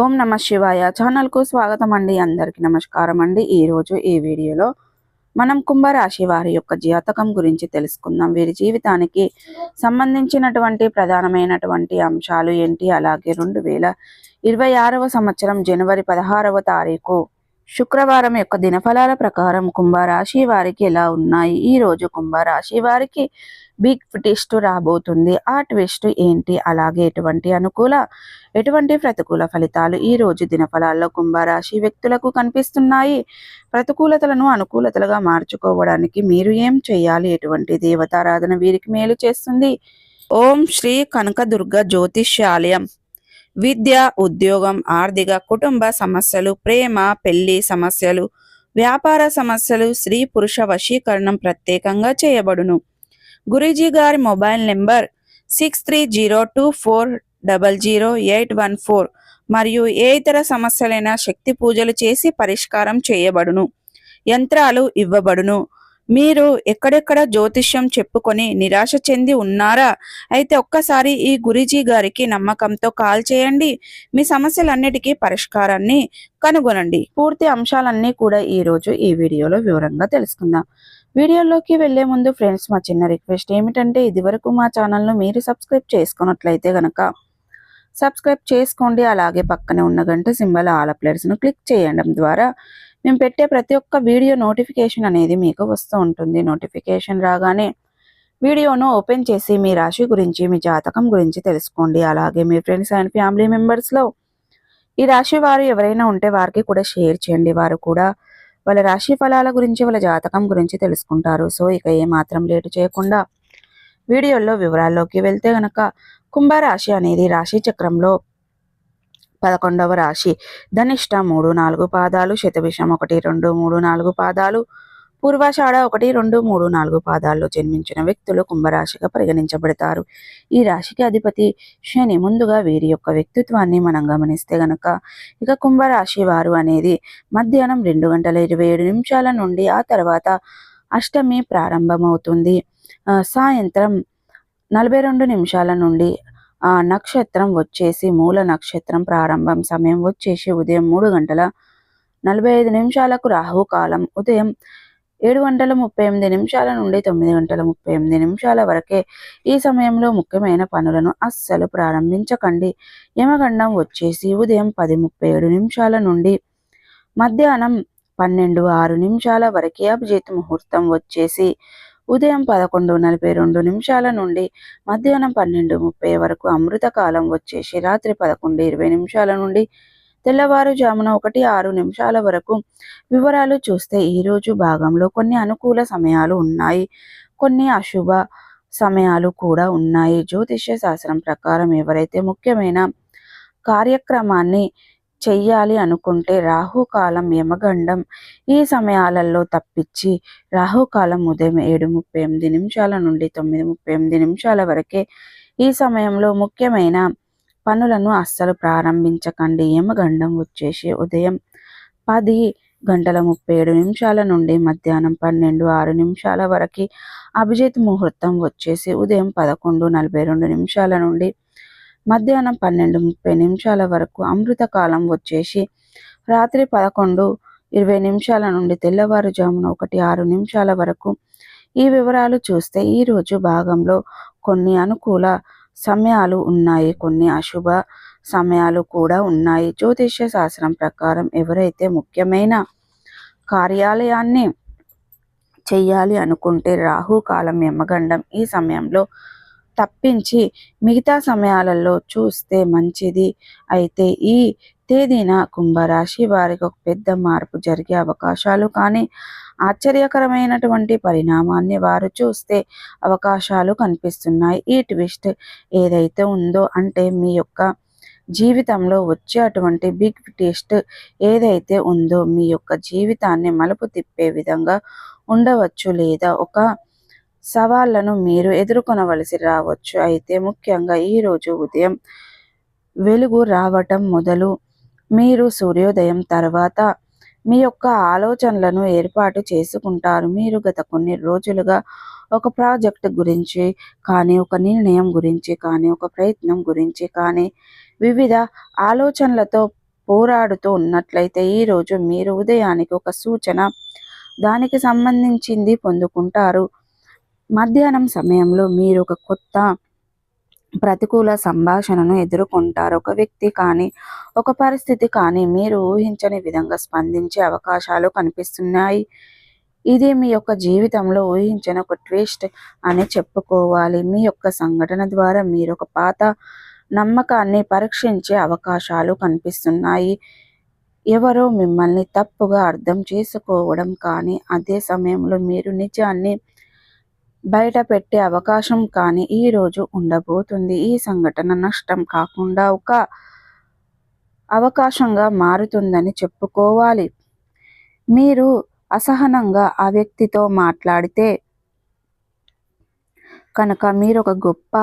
ఓం నమ శివాయ ఛానల్కు స్వాగతం అండి. అందరికీ నమస్కారం అండి. ఈరోజు ఈ వీడియోలో మనం కుంభరాశి వారి యొక్క జాతకం గురించి తెలుసుకుందాం. వీరి జీవితానికి సంబంధించినటువంటి ప్రధానమైనటువంటి అంశాలు ఏంటి, అలాగే 2026వ సంవత్సరం జనవరి 16వ తారీఖు శుక్రవారం యొక్క దినఫలాల ప్రకారం కుంభరాశి వారికి ఎలా ఉన్నాయి. ఈ రోజు కుంభరాశి వారికి బిగ్ ట్విస్ట్ రాబోతుంది. ఆ ట్విస్ట్ ఏంటి, అలాగే ఎటువంటి ప్రతికూల ఫలితాలు ఈ రోజు దినఫలాల్లో కుంభరాశి వ్యక్తులకు కనిపిస్తున్నాయి. ప్రతికూలతలను అనుకూలతలుగా మార్చుకోవడానికి మీరు ఏం చేయాలి, ఎటువంటి దేవతారాధన వీరికి మేలు చేస్తుంది. ఓం శ్రీ కనకదుర్గ జ్యోతిష్యాలయం. విద్య, ఉద్యోగం, ఆర్థిక, కుటుంబ సమస్యలు, ప్రేమ, పెళ్లి సమస్యలు, వ్యాపార సమస్యలు, స్త్రీ పురుష వశీకరణం ప్రత్యేకంగా చేయబడును. గురూజీ గారి మొబైల్ నెంబర్ 6302400814 మరియు ఏ ఇతర సమస్యలైన శక్తి పూజలు చేసి పరిష్కారం చేయబడును. యంత్రాలు ఇవ్వబడును. మీరు ఎక్కడెక్కడ జ్యోతిష్యం చెప్పుకొని నిరాశ చెంది ఉన్నారా? అయితే ఒక్కసారి ఈ గురూజీ గారికి నమ్మకంతో కాల్ చేయండి. మీ సమస్యలన్నిటికీ పరిష్కారాన్ని కనుగొనండి. పూర్తి అంశాలన్నీ కూడా ఈరోజు ఈ వీడియోలో వివరంగా తెలుసుకుందాం. వీడియోలోకి వెళ్లే ముందు ఫ్రెండ్స్, మా చిన్న రిక్వెస్ట్ ఏమిటంటే, ఇదివరకు మా ఛానల్ను మీరు సబ్స్క్రైబ్ చేసుకున్నట్లయితే గనక సబ్స్క్రైబ్ చేసుకోండి. అలాగే పక్కనే ఉన్న గంట సింబల్ ఆల్ అప్డేట్స్ను క్లిక్ చేయడం ద్వారా మేము పెట్టే ప్రతి ఒక్క వీడియో నోటిఫికేషన్ అనేది మీకు వస్తూ ఉంటుంది. నోటిఫికేషన్ రాగానే వీడియోను ఓపెన్ చేసి మీ రాశి గురించి, మీ జాతకం గురించి తెలుసుకోండి. అలాగే మీ ఫ్రెండ్స్ అండ్ ఫ్యామిలీ మెంబర్స్లో ఈ రాశి వారు ఎవరైనా ఉంటే వారికి కూడా షేర్ చేయండి. వారు కూడా వాళ్ళ రాశి ఫలాల గురించి, వాళ్ళ జాతకం గురించి తెలుసుకుంటారు. సో ఇక ఏమాత్రం లేటు చేయకుండా వీడియోలో వివరాల్లోకి వెళ్తే గనక, కుంభరాశి అనేది రాశి చక్రంలో 11వ రాశి. ధనిష్ట 3, 4 పాదాలు, శతభిషం 1, 2, 3, 4 పాదాలు, పూర్వాషాఢ 1, 2, 3, 4 పాదాల్లో జన్మించిన వ్యక్తులు కుంభరాశిగా పరిగణించబడతారు. ఈ రాశికి అధిపతి శని. ముందుగా వీరి యొక్క వ్యక్తిత్వాన్ని మనం గమనిస్తే గనక, ఇక కుంభరాశి వారు అనేది మధ్యాహ్నం 2:27 నుండి ఆ తర్వాత అష్టమి ప్రారంభమవుతుంది. సాయంత్రం 42 నిమిషాల నుండి ఆ నక్షత్రం వచ్చేసి మూల నక్షత్రం ప్రారంభం. సమయం వచ్చేసి ఉదయం 3:45 రాహుకాలం ఉదయం 7:38 నుండి 9:38 వరకే. ఈ సమయంలో ముఖ్యమైన పనులను అస్సలు ప్రారంభించకండి. యమగండం వచ్చేసి ఉదయం 10:37 నుండి మధ్యాహ్నం 12:06 వరకే. అభిజిత్ ముహూర్తం వచ్చేసి ఉదయం 11:42 నుండి మధ్యాహ్నం 12:30 వరకు. అమృతకాలం వచ్చేసి రాత్రి 11:20 నుండి తెల్లవారుజామున 1:06 వరకు. వివరాలు చూస్తే ఈరోజు భాగంలో కొన్ని అనుకూల సమయాలు ఉన్నాయి, కొన్ని అశుభ సమయాలు కూడా ఉన్నాయి. జ్యోతిష్య శాస్త్రం ప్రకారం ఎవరైతే ముఖ్యమైన కార్యక్రమాన్ని చెయ్యాలి అనుకుంటే రాహుకాలం, యమగండం ఈ సమయాలలో తప్పించి రాహుకాలం ఉదయం 7:38 నుండి 9:38 వరకే. ఈ సమయంలో ముఖ్యమైన పనులను అస్సలు ప్రారంభించకండి. యమగండం వచ్చేసి ఉదయం 10:37 నుండి మధ్యాహ్నం 12:06 వరకు. అభిజిత్ ముహూర్తం వచ్చేసి ఉదయం 11:42 నుండి మధ్యాహ్నం 12:30 వరకు. అమృతకాలం వచ్చేసి రాత్రి 11:20 నుండి తెల్లవారుజామున 1:06 వరకు. ఈ వివరాలు చూస్తే ఈరోజు భాగంలో కొన్ని అనుకూల సమయాలు ఉన్నాయి, కొన్ని అశుభ సమయాలు కూడా ఉన్నాయి. జ్యోతిష్య శాస్త్రం ప్రకారం ఎవరైతే ముఖ్యమైన కార్యాలయాన్ని చెయ్యాలి అనుకుంటే రాహుకాలం, యమగండం ఈ సమయంలో తప్పించి మిగతా సమయాలలో చూస్తే మంచిది. అయితే ఈ తేదీన కుంభరాశి వారికి ఒక పెద్ద మార్పు జరిగే అవకాశాలు కానీ ఆశ్చర్యకరమైనటువంటి పరిణామాన్ని వారు చూస్తే అవకాశాలు కనిపిస్తున్నాయి. ఈ ట్విస్ట్ ఏదైతే ఉందో, అంటే మీ యొక్క జీవితంలో వచ్చే అటువంటి బిగ్ ట్విస్ట్ ఏదైతే ఉందో, మీ యొక్క జీవితాన్ని మలుపు తిప్పే విధంగా ఉండవచ్చు, లేదా ఒక సవాళ్లను మీరు ఎదుర్కొనవలసి రావచ్చు. అయితే ముఖ్యంగా ఈరోజు ఉదయం వెలుగు రావటం మొదలు మీరు సూర్యోదయం తర్వాత మీ యొక్క ఆలోచనలను ఏర్పాటు చేసుకుంటారు. మీరు గత కొన్ని రోజులుగా ఒక ప్రాజెక్ట్ గురించి కానీ, ఒక నిర్ణయం గురించి కానీ, ఒక ప్రయత్నం గురించి కానీ వివిధ ఆలోచనలతో పోరాడుతూ ఉన్నట్లయితే ఈరోజు మీరు ఉదయానికి ఒక సూచన దానికి సంబంధించింది పొందుకుంటారు. మధ్యాహ్నం సమయంలో మీరు ఒక కొత్త ప్రతికూల సంభాషణను ఎదుర్కొంటారు. ఒక వ్యక్తి కానీ ఒక పరిస్థితి కానీ మీరు ఊహించని విధంగా స్పందించే అవకాశాలు కనిపిస్తున్నాయి. ఇది మీ యొక్క జీవితంలో ఊహించిన ఒక ట్విస్ట్ అని చెప్పుకోవాలి. మీ యొక్క సంఘటన ద్వారా మీరు ఒక పాత నమ్మకాన్ని పరీక్షించే అవకాశాలు కనిపిస్తున్నాయి. ఎవరో మిమ్మల్ని తప్పుగా అర్థం చేసుకోవడం కానీ అదే సమయంలో మీరు నిజాన్ని బయట పెట్టే అవకాశం కానీ ఈరోజు ఉండబోతుంది. ఈ సంఘటన నష్టం కాకుండా ఒక అవకాశంగా మారుతుందని చెప్పుకోవాలి. మీరు అసహనంగా ఆ వ్యక్తితో మాట్లాడితే కనుక మీరు ఒక గొప్ప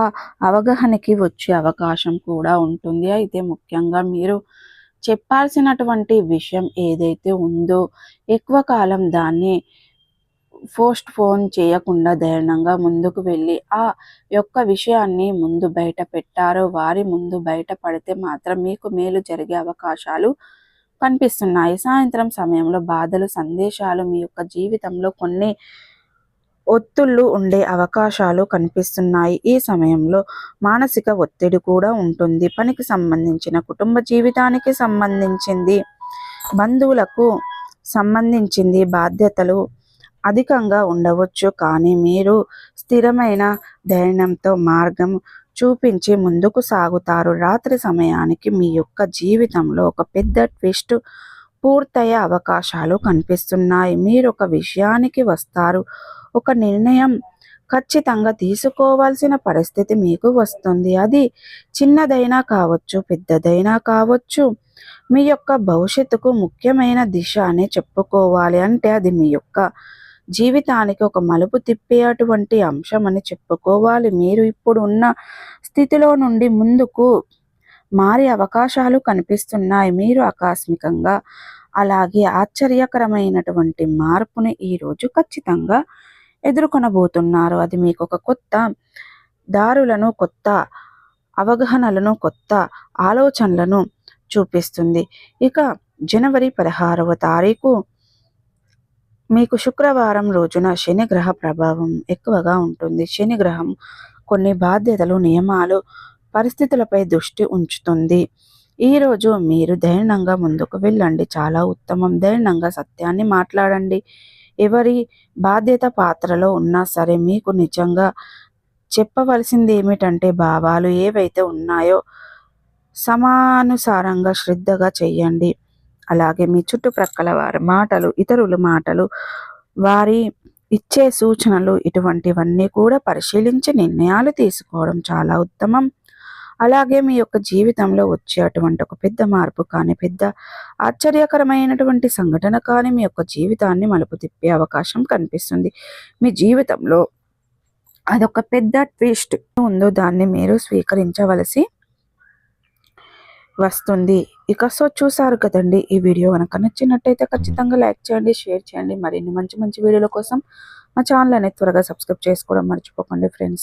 అవగాహనకి వచ్చే అవకాశం కూడా ఉంటుంది. అయితే ముఖ్యంగా మీరు చెప్పాల్సినటువంటి విషయం ఏదైతే ఉందో ఎక్కువ కాలం దాన్ని పోన్ చేయకుండా ధైర్యంగా ముందుకు వెళ్ళి ఆ యొక్క విషయాన్ని ముందు బయట పెట్టారో వారి ముందు బయట పడితే మాత్రం మీకు మేలు జరిగే అవకాశాలు కనిపిస్తున్నాయి. సాయంత్రం సమయంలో బాధలు సందేశాలు మీ యొక్క జీవితంలో కొన్ని ఒత్తిళ్లు ఉండే అవకాశాలు కనిపిస్తున్నాయి. ఈ సమయంలో మానసిక ఒత్తిడి కూడా ఉంటుంది. పనికి సంబంధించిన కుటుంబ జీవితానికి సంబంధించింది బంధువులకు సంబంధించింది బాధ్యతలు అధికంగా ఉండవచ్చు. కానీ మీరు స్థిరమైన ధైర్యంతో మార్గం చూపించి ముందుకు సాగుతారు. రాత్రి సమయానికి మీ యొక్క జీవితంలో ఒక పెద్ద ట్విస్ట్ పూర్తయ్యే అవకాశాలు కనిపిస్తున్నాయి. మీరు ఒక విషయానికి వస్తారు. ఒక నిర్ణయం ఖచ్చితంగా తీసుకోవాల్సిన పరిస్థితి మీకు వస్తుంది. అది చిన్నదైనా కావచ్చు, పెద్దదైనా కావచ్చు. మీ యొక్క భవిష్యత్తుకు ముఖ్యమైన దిశ అనే చెప్పుకోవాలి. అంటే అది మీ యొక్క జీవితానికి ఒక మలుపు తిప్పేటువంటి అంశం అని చెప్పుకోవాలి. మీరు ఇప్పుడు ఉన్న స్థితిలో నుండి ముందుకు మారే అవకాశాలు కనిపిస్తున్నాయి. మీరు ఆకస్మికంగా అలాగే ఆశ్చర్యకరమైనటువంటి మార్పుని ఈరోజు ఖచ్చితంగా ఎదుర్కొనబోతున్నారు. అది మీకు ఒక కొత్త దారులను, కొత్త అవగాహనలను, కొత్త ఆలోచనలను చూపిస్తుంది. ఇక జనవరి 16వ తారీఖు మీకు శుక్రవారం రోజున శని గ్రహ ప్రభావం ఎక్కువగా ఉంటుంది. శని గ్రహం కొన్ని బాధ్యతలు, నియమాలు, పరిస్థితులపై దృష్టి ఉంచుతుంది. ఈరోజు మీరు ధైర్యంగా ముందుకు వెళ్ళండి, చాలా ఉత్తమం. ధైర్యంగా సత్యాన్ని మాట్లాడండి. ఎవరి బాధ్యత పాత్రలో ఉన్నా సరే మీకు నిజంగా చెప్పవలసింది ఏమిటంటే భావాలు ఏవైతే ఉన్నాయో సమానుసారంగా శ్రద్ధగా చెయ్యండి. అలాగే మీ చుట్టుప్రక్కల వారి మాటలు, ఇతరుల మాటలు, వారి ఇచ్చే సూచనలు ఇటువంటివన్నీ కూడా పరిశీలించి నిర్ణయాలు తీసుకోవడం చాలా ఉత్తమం. అలాగే మీ యొక్క జీవితంలో వచ్చే అటువంటి ఒక పెద్ద మార్పు కానీ, పెద్ద ఆశ్చర్యకరమైనటువంటి సంఘటన కానీ మీ యొక్క జీవితాన్ని మలుపు తిప్పే అవకాశం కనిపిస్తుంది. మీ జీవితంలో అదొక పెద్ద ట్విస్ట్ ఉందో దాన్ని మీరు స్వీకరించవలసి వస్తుంది. ఇక చూసారు కదండి, ఈ వీడియో కనుక నచ్చినట్టయితే ఖచ్చితంగా లైక్ చేయండి, షేర్ చేయండి. మరిన్ని మంచి మంచి వీడియోల కోసం మా ఛానల్ అనేది త్వరగా సబ్స్క్రైబ్ చేసుకోవడం మర్చిపోకండి ఫ్రెండ్స్.